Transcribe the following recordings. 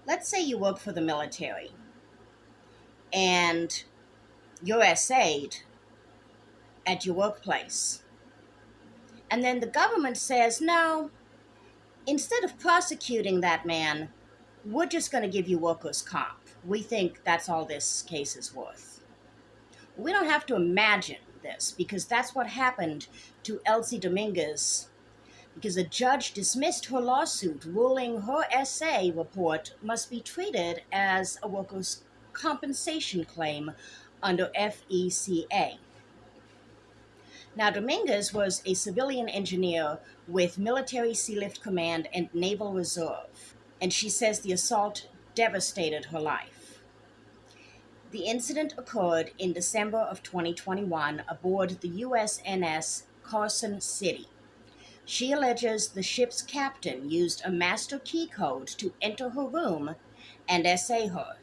Let's say you work for the military and you're essayed at your workplace. And then the government says, no, instead of prosecuting that man, we're just going to give you workers' comp. We think that's all this case is worth. We don't have to imagine this because that's what happened to Elsie Dominguez because a judge dismissed her lawsuit, ruling her essay report must be treated as a workers' compensation claim under FECA. Now, Dominguez was a civilian engineer with Military Sealift Command and Naval Reserve, and she says the assault devastated her life. The incident occurred in December of 2021 aboard the USNS Carson City. She alleges the ship's captain used a master key code to enter her room and essay her.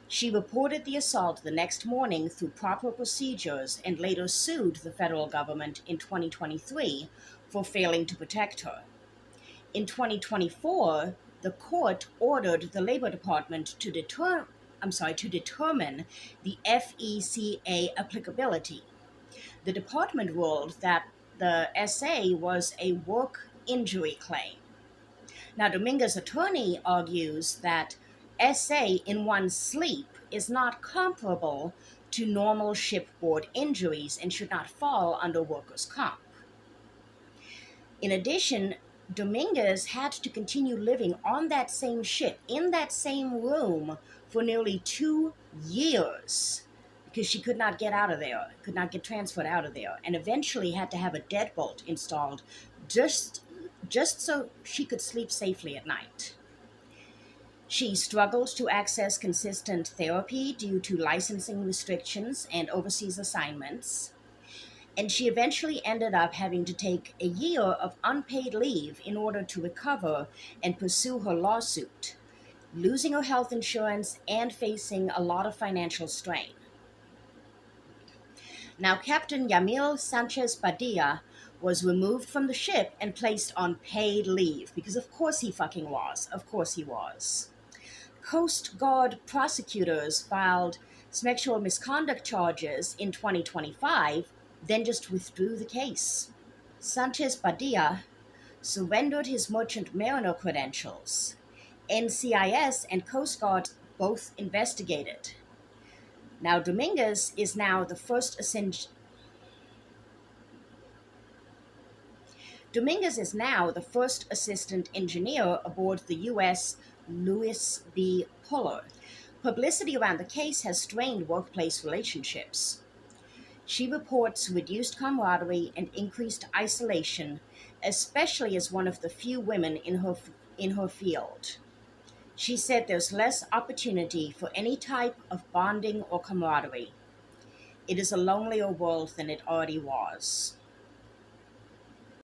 She reported the assault the next morning through proper procedures and later sued the federal government in 2023 for failing to protect her. In 2024, the court ordered the Labor Department to determine the FECA applicability. The department ruled that the SA was a work injury claim. Now, Dominguez's attorney argues that SA in one's sleep is not comparable to normal shipboard injuries and should not fall under workers' comp. In addition, Dominguez had to continue living on that same ship, in that same room, for nearly 2 years because she could not get out of there, could not get transferred out of there, and eventually had to have a deadbolt installed just so she could sleep safely at night. She struggled to access consistent therapy due to licensing restrictions and overseas assignments. And she eventually ended up having to take a year of unpaid leave in order to recover and pursue her lawsuit, losing her health insurance and facing a lot of financial strain. Now, Captain Yamil Sanchez Padilla was removed from the ship and placed on paid leave because, of course, he fucking was. Of course, he was. Coast Guard prosecutors filed sexual misconduct charges in 2025, then just withdrew the case. Sanchez Padilla surrendered his merchant mariner credentials. NCIS and Coast Guard both investigated. Now, Dominguez is now the first assistant engineer aboard the U.S. Louis B. Puller. Publicity around the case has strained workplace relationships. She reports reduced camaraderie and increased isolation, especially as one of the few women in her field. She said there's less opportunity for any type of bonding or camaraderie. It is a lonelier world than it already was.